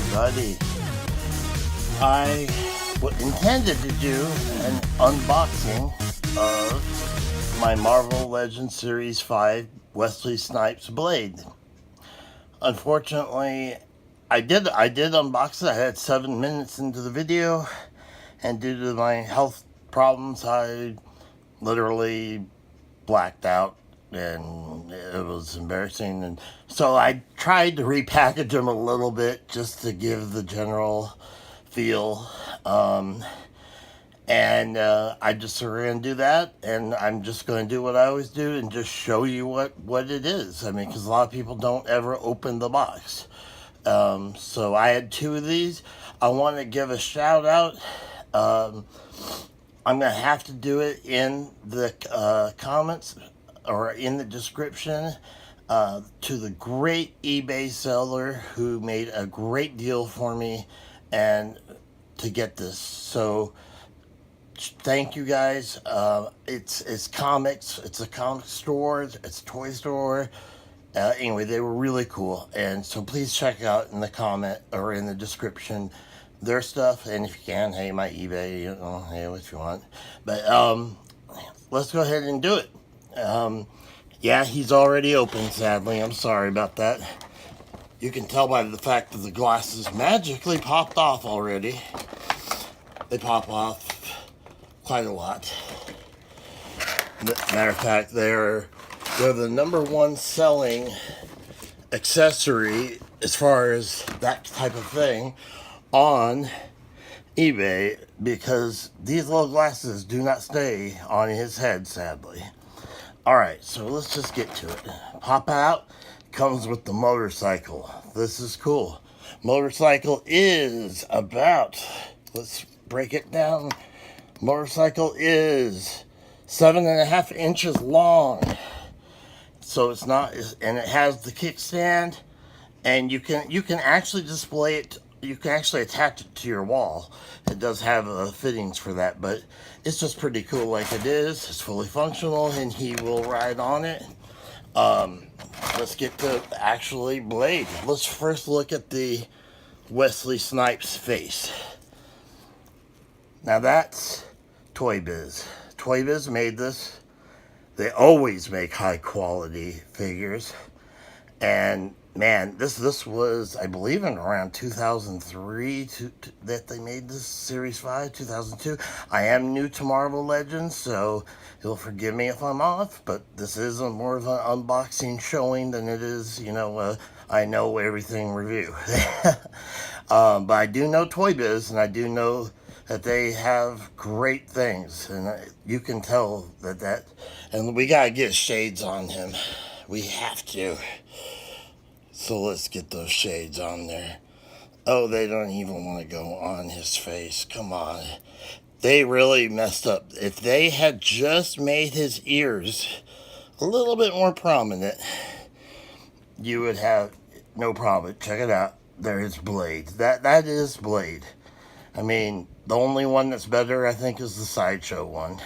everybody. I intended to do an unboxing of my Marvel Legends Series 5 Wesley Snipes Blade. Unfortunately, I did unbox it. I had 7 minutes into the video, and due to my health problems, I literally blacked out, and it was embarrassing. And so I tried to repackage them a little bit just to give the general feel, and I just going to do that, and I'm just going to do what I always do and just show you what it is. I mean, because a lot of people don't ever open the box. So I had 2 of these. I want to give a shout out. I'm going to have to do it in the comments or in the description to the great eBay seller who made a great deal for me and to get this. So thank you guys. It's comics. It's a comic store. It's a toy store. Anyway, they were really cool, and so please check out in the comment or in the description their stuff. And if you can, hey, my eBay, hey, if you want. But let's go ahead and do it. Yeah, he's already open, sadly. I'm sorry about that. You can tell by the fact that the glasses magically popped off already. They pop off quite a lot. Matter of fact, they're the #1 selling accessory as far as that type of thing on eBay, because these little glasses do not stay on his head, sadly. Alright, so let's just get to it. Pop out. Comes with the motorcycle. This is cool. Motorcycle is about, let's break it down. Motorcycle is 7.5 inches long. So it's not, and it has the kickstand, and you can actually display it. You can actually attach it to your wall. It does have fittings for that, but it's just pretty cool like it is. It's fully functional, and he will ride on it. Let's get to actually Blade. Let's first look at the Wesley Snipes face. Now that's ToyBiz. ToyBiz made this. They always make high quality figures, and man, this was, I believe, in around 2003 that they made this Series 5, 2002. I am new to Marvel Legends, so you'll forgive me if I'm off, but this is more of an unboxing showing than it is, I know everything review. But I do know ToyBiz, and I do know that they have great things, and you can tell that, and we gotta get shades on him. We have to. So let's get those shades on there. Oh, they don't even want to go on his face. Come on. They really messed up. If they had just made his ears a little bit more prominent, you would have no problem. Check it out. There's Blade. That is Blade. I mean, the only one that's better, I think, is the Sideshow one.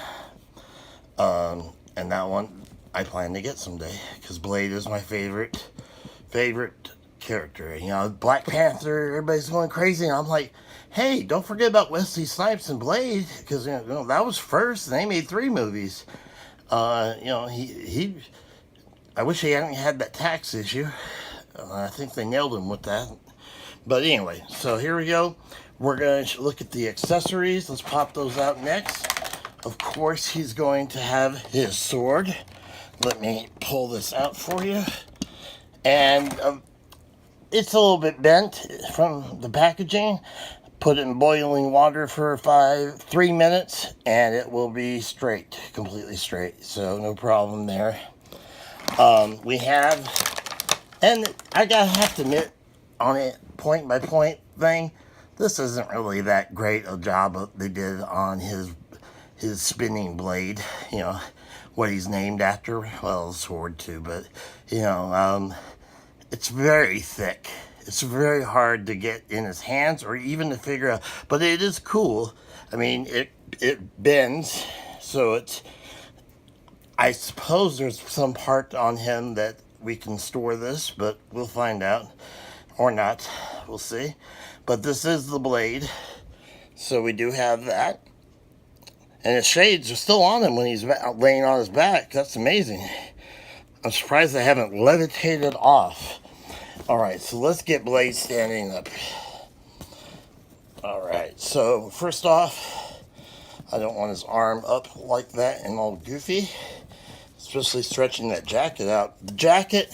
And that one I plan to get someday, because Blade is my favorite character. Black Panther, everybody's going crazy, and I'm like, hey, don't forget about Wesley Snipes and Blade, because that was first, and they made 3 movies. He I wish he hadn't had that tax issue. I think they nailed him with that. But anyway, so here we go. We're going to look at the accessories. Let's pop those out next. Of course, he's going to have his sword. Let me pull this out for you. And it's a little bit bent from the packaging. Put it in boiling water for 3 minutes, and it will be straight, completely straight. So no problem there. We have, and I have to admit, on a point by point thing, this isn't really that great a job they did on his spinning blade. What he's named after. Well, sword too, but it's very thick. It's very hard to get in his hands or even to figure out, but it is cool. I mean, it bends, so it's, I suppose there's some part on him that we can store this, but we'll find out. or not. We'll see. But this is the blade. So we do have that. And his shades are still on him when he's laying on his back. That's amazing. I'm surprised they haven't levitated off. Alright, so let's get Blade standing up. Alright, so first off, I don't want his arm up like that and all goofy. Especially stretching that jacket out. The jacket,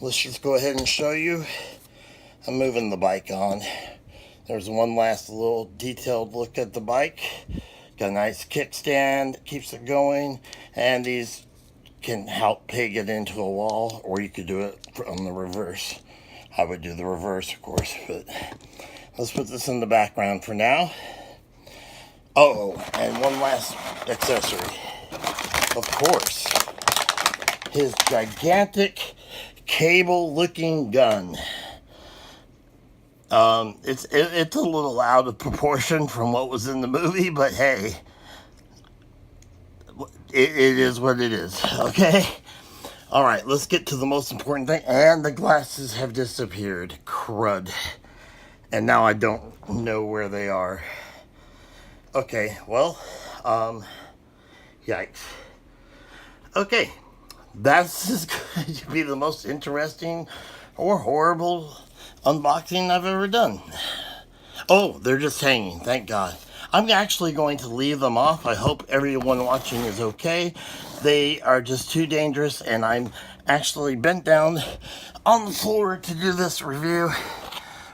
let's just go ahead and show you. I'm moving the bike on. There's one last little detailed look at the bike. Got a nice kickstand, keeps it going, and these can help peg it into a wall, or you could do it on the reverse. I would do the reverse, of course, but let's put this in the background for now. Oh, and one last accessory. Of course, his gigantic cable-looking gun. It's a little out of proportion from what was in the movie, but hey, it is what it is, okay? All right, let's get to the most important thing, and the glasses have disappeared. Crud. And now I don't know where they are. Okay, well, yikes. Okay, that's just going to be the most interesting or horrible unboxing I've ever done. Oh, they're just hanging, thank God. I'm actually going to leave them off. I hope everyone watching is okay. They are just too dangerous, and I'm actually bent down on the floor to do this review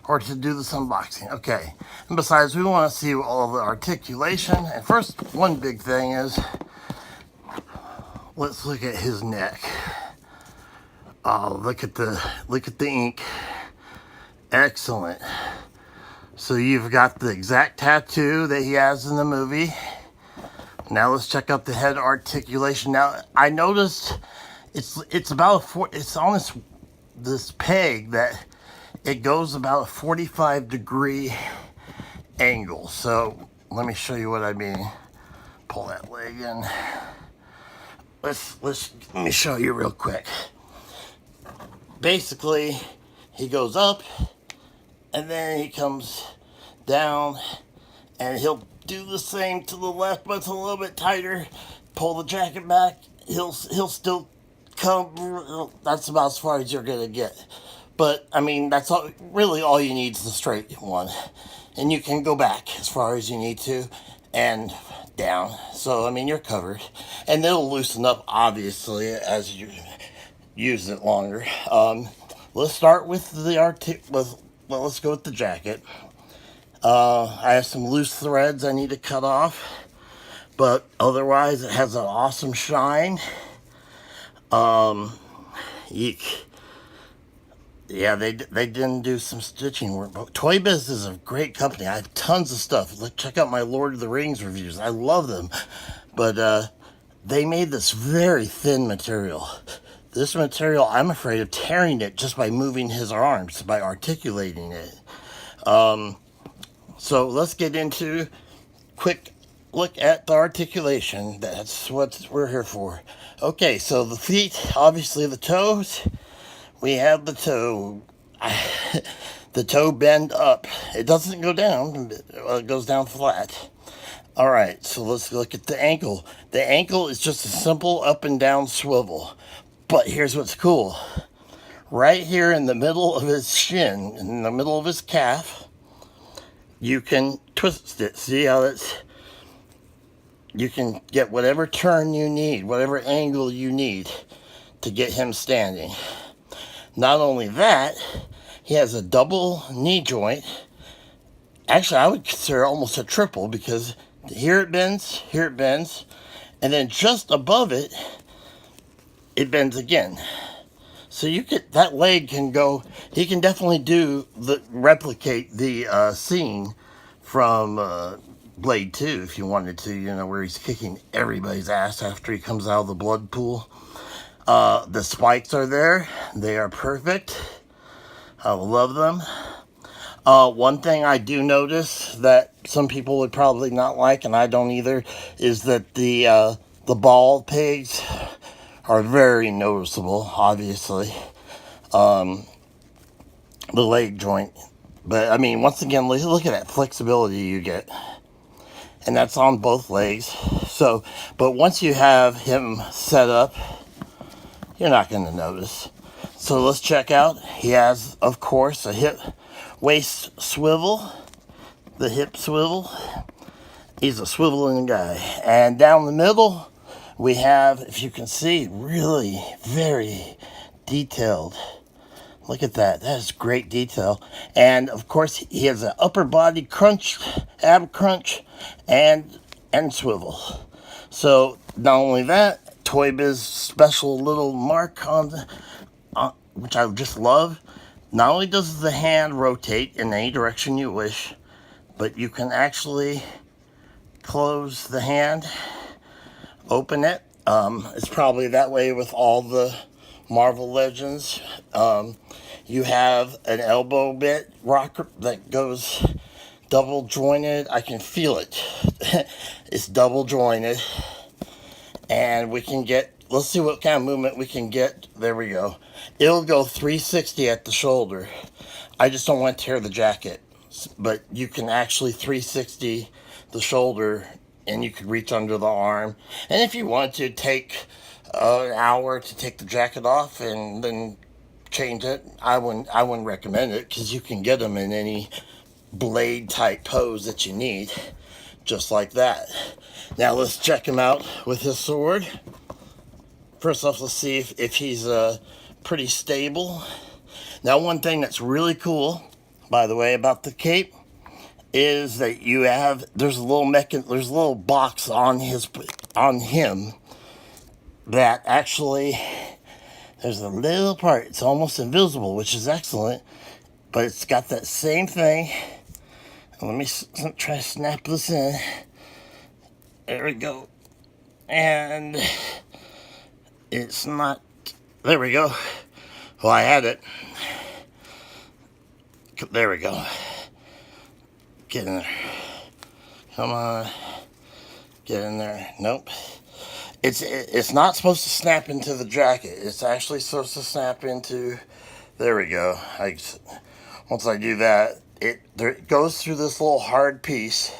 or to do this unboxing. Okay, and besides, we want to see all the articulation. And first, one big thing is, let's look at his neck. Oh, look at the ink. Excellent. So you've got the exact tattoo that he has in the movie. Now let's check out the head articulation. Now I noticed it's about it's on this peg that it goes about a 45-degree angle. So let me show you what I mean. Pull that leg in. Let me show you real quick. Basically, he goes up, and then he comes down, and he'll do the same to the left, but it's a little bit tighter. Pull the jacket back, he'll still come. That's about as far as you're gonna get. But I mean, that's really all you need is the straight one, and you can go back as far as you need to, and down. So I mean, you're covered, and it'll loosen up obviously as you use it longer. Let's start with the let's go with the jacket. I have some loose threads I need to cut off, but otherwise it has an awesome shine. Eek. Yeah, they didn't do some stitching work, but ToyBiz is a great company. I have tons of stuff. Check out my Lord of the Rings reviews. I love them, but they made this very thin material. This material, I'm afraid of tearing it just by moving his arms, by articulating it. So let's get into quick look at the articulation. That's what we're here for. Okay, so the feet, obviously the toes. We have the toe. The toe bend up. It doesn't go down. It goes down flat. All right, so let's look at the ankle. The ankle is just a simple up and down swivel. But here's what's cool. Right here in the middle of his shin, in the middle of his calf, you can twist it. See how you can get whatever turn you need, whatever angle you need to get him standing. Not only that, he has a double knee joint. Actually, I would consider almost a triple, because here it bends, and then just above it, it bends again. So that leg can go, he can definitely replicate the scene from Blade 2 if you wanted to, where he's kicking everybody's ass after he comes out of the blood pool. The spikes are there. They are perfect. I love them. One thing I do notice that some people would probably not like, and I don't either, is that the ball pegs are very noticeable, obviously. the leg joint. But I mean, once again, look at that flexibility you get. And that's on both legs. So, but once you have him set up, you're not going to notice. So let's check out. He has, of course, a hip waist swivel, the hip swivel. He's a swiveling guy. And down the middle, we have, if you can see, really very detailed. Look at that. That is great detail. And of course, he has an upper body crunch, ab crunch, and swivel. So not only that, ToyBiz special little mark on the, which I just love. Not only does the hand rotate in any direction you wish, but you can actually close the hand, open it. It's probably that way with all the Marvel Legends. You have an elbow bit rocker that goes double jointed. I can feel it. It's double jointed. And we can get, let's see what kind of movement we can get. There we go. It'll go 360 at the shoulder. I just don't want to tear the jacket. But you can actually 360 the shoulder, and you could reach under the arm. And if you want to take an hour to take the jacket off and then change it, I wouldn't recommend it, because you can get them in any blade type pose that you need, just like that. Now let's check him out with his sword. First off, let's see if he's pretty stable. Now, one thing that's really cool, by the way, about the cape is that you have, there's a little box on him that actually, there's a little part, it's almost invisible, which is excellent, but it's got that same thing. Let me try to snap this in. There we go. And it's not, there we go. Well, I had it. There we go. Get in there. Come on. Get in there. Nope. It's not supposed to snap into the jacket. It's actually supposed to snap into, there we go. Once I do that, it goes through this little hard piece,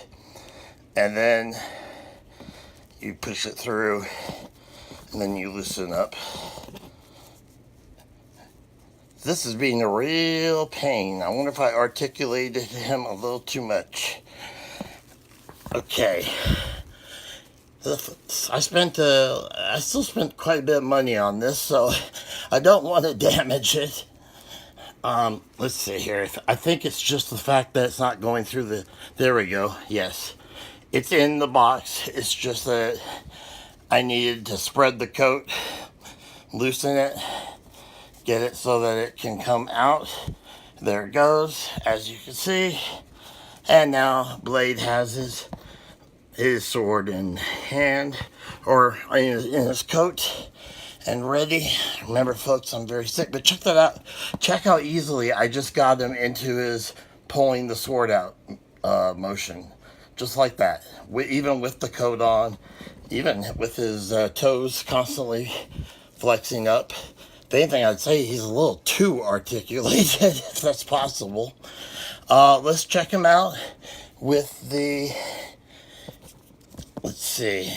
and then you push it through, and then you loosen up. This is being a real pain. I wonder if I articulated him a little too much. Okay. I still spent quite a bit of money on this, so I don't want to damage it. Let's see here. I think it's just the fact that it's not going through the, there we go. Yes. It's in the box. It's just that I needed to spread the coat, loosen it, get it so that it can come out. There it goes, as you can see. And now Blade has his sword in hand, or in his coat, and ready. Remember, folks, I'm very sick, but check that out. Check how easily I just got him into his pulling the sword out motion. Just like that. Even with the coat on, even with his toes constantly flexing up. If anything, I'd say he's a little too articulated, if that's possible. Let's check him out with the, let's see.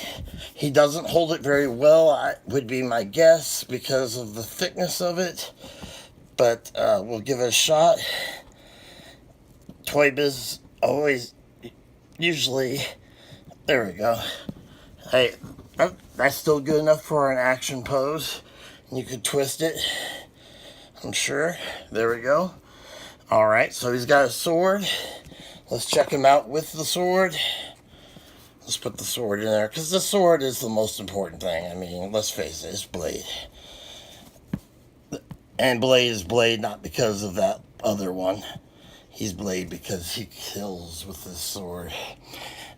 He doesn't hold it very well, would be my guess, because of the thickness of it. But we'll give it a shot. ToyBiz always, usually, there we go. Hey, that's still good enough for an action pose. You could twist it, I'm sure. There we go. All right, so he's got a sword. Let's check him out with the sword. Let's put the sword in there, because the sword is the most important thing. I mean, let's face it, it's Blade. And Blade is Blade not because of that other one. He's Blade because he kills with his sword.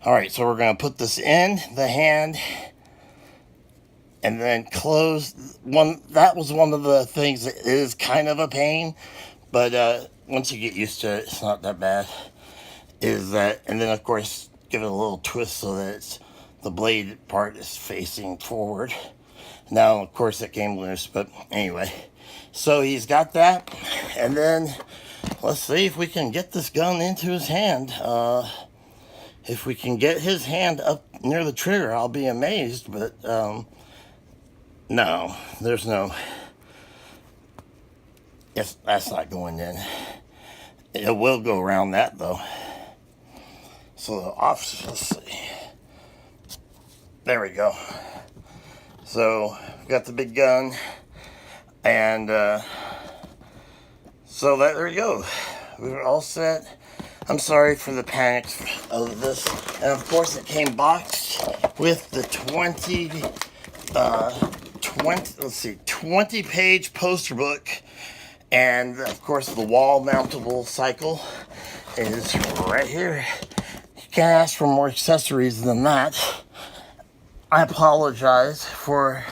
All right, so we're going to put this in the hand and then close. That was one of the things that is kind of a pain, but once you get used to it, it's not that bad. Is that, and then of course give it a little twist so that the blade part is facing forward. Now of course it came loose, but anyway. So he's got that, and then let's see if we can get this gun into his hand. If we can get his hand up near the trigger, I'll be amazed, but no, there's no, yes, that's not going in. It will go around that though. So the officer, let's see. There we go. So we got the big gun, and so there you go. We're all set. I'm sorry for the panic of this, and of course it came boxed with the 20-page poster book, and of course the wall mountable cycle is right here. You can't ask for more accessories than that. I apologize for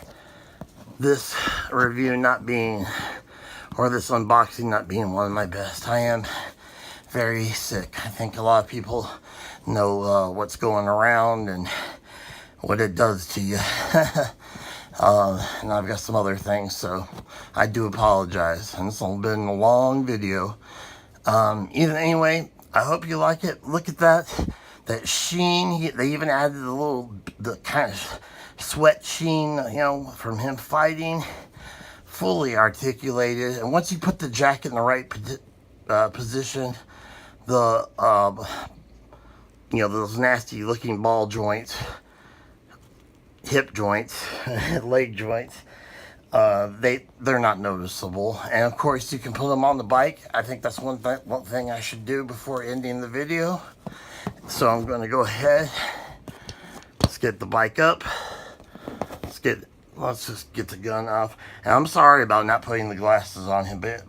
this review not being, or this unboxing not being one of my best. I am very sick. I think a lot of people know what's going around and what it does to you. And I've got some other things, so I do apologize. And it's been a long video. Anyway, I hope you like it. Look at that sheen. They even added the kind of sweat sheen, you know, from him fighting. Fully articulated. And once you put the jacket in the right position, the you know, those nasty looking ball joints, hip joints, leg joints, they're not noticeable. And of course you can put them on the bike. I think that's one thing I should do before ending the video. So I'm going to go ahead, let's get the bike up, let's just get the gun off. And I'm sorry about not putting the glasses on him, but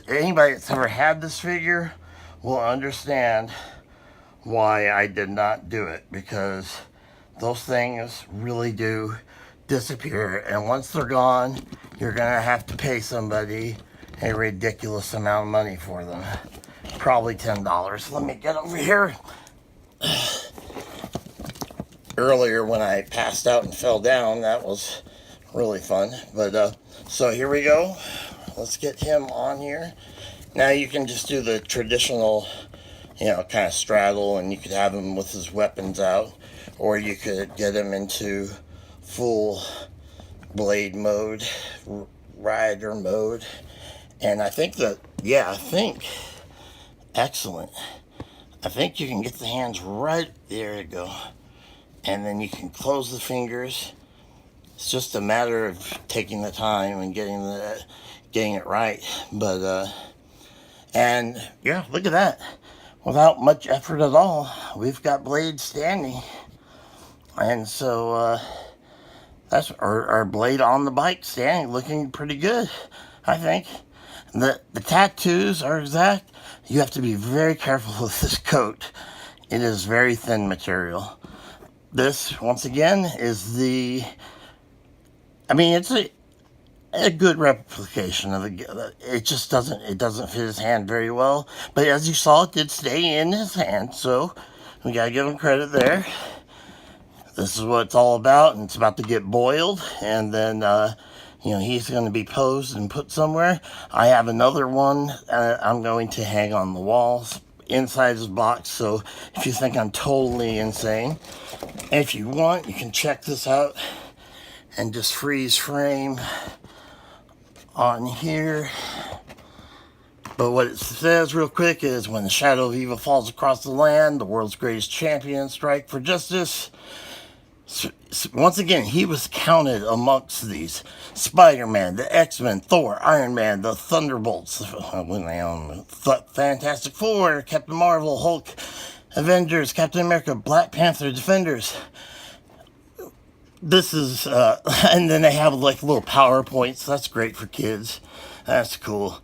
anybody that's ever had this figure will understand why I did not do it, because those things really do disappear, and once they're gone, you're gonna have to pay somebody a ridiculous amount of money for them, probably $10. Let me get over here. Earlier when I passed out and fell down, that was really fun. But so here we go. Let's get him on here. Now you can just do the traditional, you know, kind of straddle, and you could have him with his weapons out, or you could get him into full blade mode, rider mode. And I think that, yeah, excellent. I think you can get the hands right, there you go. And then you can close the fingers. It's just a matter of taking the time and getting it right. But and yeah, look at that. Without much effort at all, we've got blade standing. And so that's our blade on the bike standing, looking pretty good, I think. The tattoos are exact. You have to be very careful with this coat. It is very thin material. This, once again, is it's a good replication of it just doesn't fit his hand very well. But as you saw, it did stay in his hand, so we gotta give him credit there. This is what it's all about, and it's about to get boiled, and then you know, he's going to be posed and put somewhere. I have another one I'm going to hang on the walls inside his box, so if you think I'm totally insane, if you want, you can check this out and just freeze frame on here. But what it says real quick is, when the shadow of evil falls across the land, the world's greatest champions strike for justice. Once again, he was counted amongst these: Spider-Man, the X-Men, Thor, Iron Man, the Thunderbolts, Fantastic Four, Captain Marvel, Hulk, Avengers, Captain America, Black Panther, Defenders. This is, and then they have like little PowerPoints. That's great for kids. That's cool.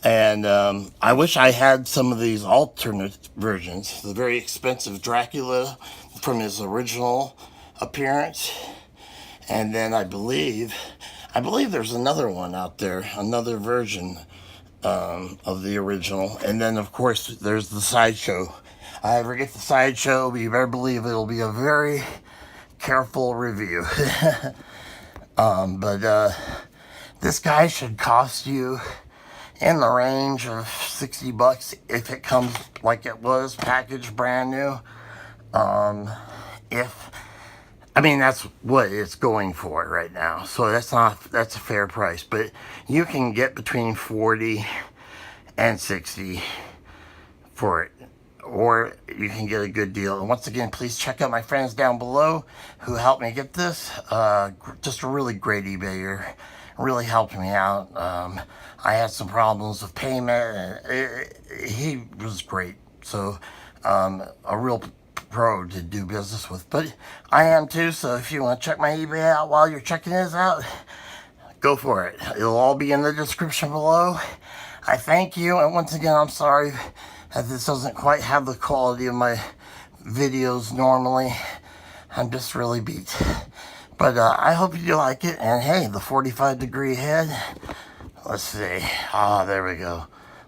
And I wish I had some of these alternate versions. The very expensive Dracula from his original appearance, and then I believe there's another one out there, another version of the original, and then of course there's the sideshow. I ever get the sideshow, but you better believe it'll be a very careful review. But this guy should cost you in the range of $60 if it comes like it was packaged brand new. If I mean, that's what it's going for right now. So that's a fair price. But you can get between 40 and 60 for it. Or you can get a good deal. And once again, please check out my friends down below who helped me get this. Just a really great eBayer. Really helped me out. I had some problems with payment. He was great. So a real pro to do business with, but I am too. So if you want to check my eBay out while you're checking his out, go for it. It'll all be in the description below. I thank you, and once again, I'm sorry that this doesn't quite have the quality of my videos normally. I'm just really beat, but I hope you like it. And hey, the 45-degree head, let's see. There we go.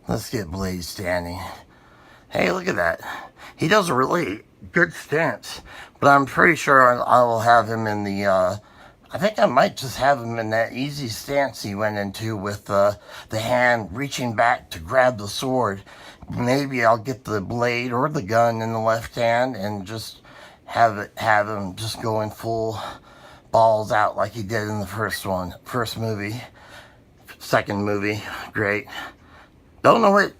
Let's get Blade standing. Hey, look at that. He does a really good stance, but I'm pretty sure I will have him in the, I think I might just have him in that easy stance he went into with the hand reaching back to grab the sword. Maybe I'll get the blade or the gun in the left hand and just have him just going full balls out like he did in the first movie. Second movie, great. Don't know what.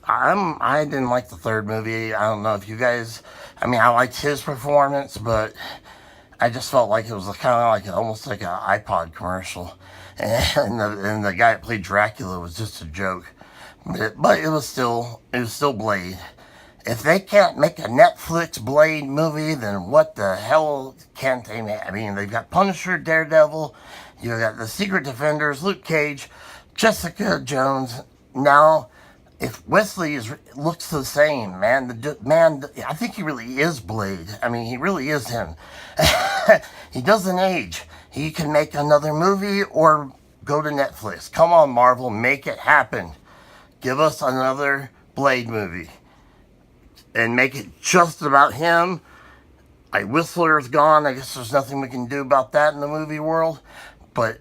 I didn't like the third movie. I don't know if you guys, I mean, I liked his performance, but I just felt like it was kind of like almost like an iPod commercial. And the guy that played Dracula was just a joke. But it was still Blade. If they can't make a Netflix Blade movie, then what the hell can't they make? I mean, they've got Punisher, Daredevil, you've got the Secret Defenders, Luke Cage, Jessica Jones. Now, if Wesley looks the same, man, I think he really is Blade. I mean, he really is him. He doesn't age. He can make another movie or go to Netflix. Come on, Marvel, make it happen. Give us another Blade movie. And make it just about him. Whistler's gone. I guess there's nothing we can do about that in the movie world. But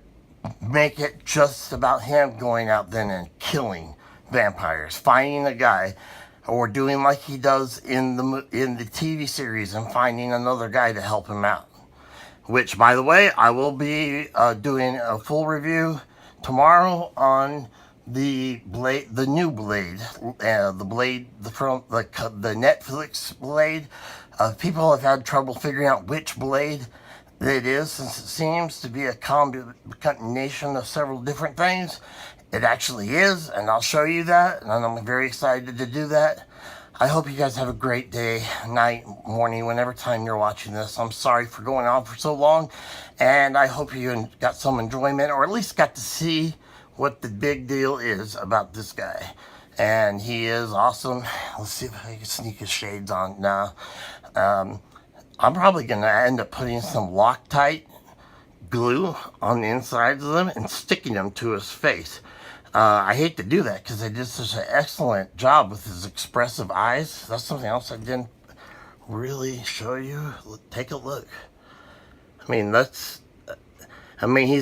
make it just about him going out then and killing vampires, finding a guy, or doing like he does in the TV series and finding another guy to help him out. Which, by the way, I will be doing a full review tomorrow on the new Blade, the Netflix Blade. People have had trouble figuring out which Blade it is, since it seems to be a combination of several different things. It actually is, and I'll show you that, and I'm very excited to do that. I hope you guys have a great day, night, morning, whenever time you're watching this. I'm sorry for going on for so long, and I hope you got some enjoyment, or at least got to see what the big deal is about this guy. And he is awesome. Let's see if I can sneak his shades on now. I'm probably going to end up putting some Loctite glue on the insides of them and sticking them to his face. I hate to do that because they did such an excellent job with his expressive eyes. That's something else I didn't really show you. Take a look. He's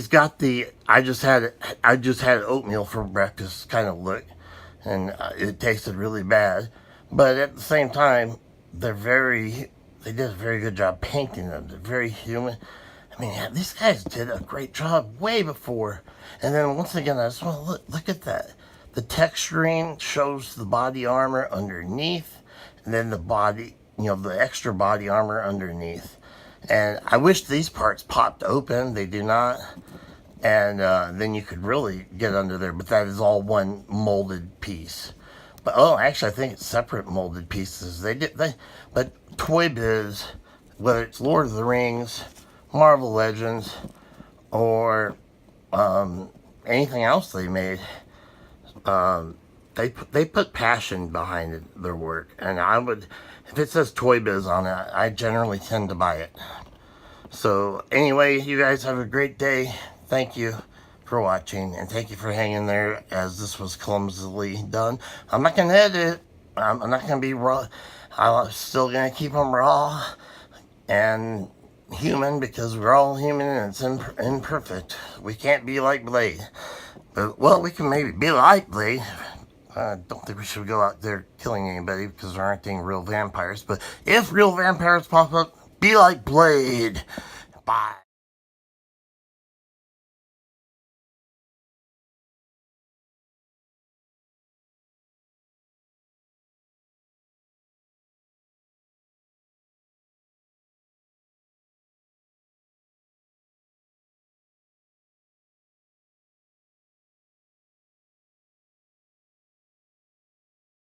got the I just had oatmeal for breakfast kind of look, and it tasted really bad. But at the same time, they did a very good job painting them. They're very human. I mean, these guys did a great job way before. And then once again, I just want to look at that. The texturing shows the body armor underneath, and then the body, the extra body armor underneath. And I wish these parts popped open. They do not. And then you could really get under there. But that is all one molded piece. But actually, I think it's separate molded pieces. But ToyBiz, whether it's Lord of the Rings, Marvel Legends, or anything else they made, they put passion behind their work. And if it says ToyBiz on it, I generally tend to buy it. So anyway, you guys have a great day. Thank you for watching, and thank you for hanging there as this was clumsily done. I'm not gonna edit it. I'm not gonna be raw. I'm still gonna keep them raw and human, because we're all human and it's imperfect. We can't be like Blade. Well, we can maybe be like Blade. I don't think we should go out there killing anybody because there aren't any real vampires. But if real vampires pop up, be like Blade. Bye.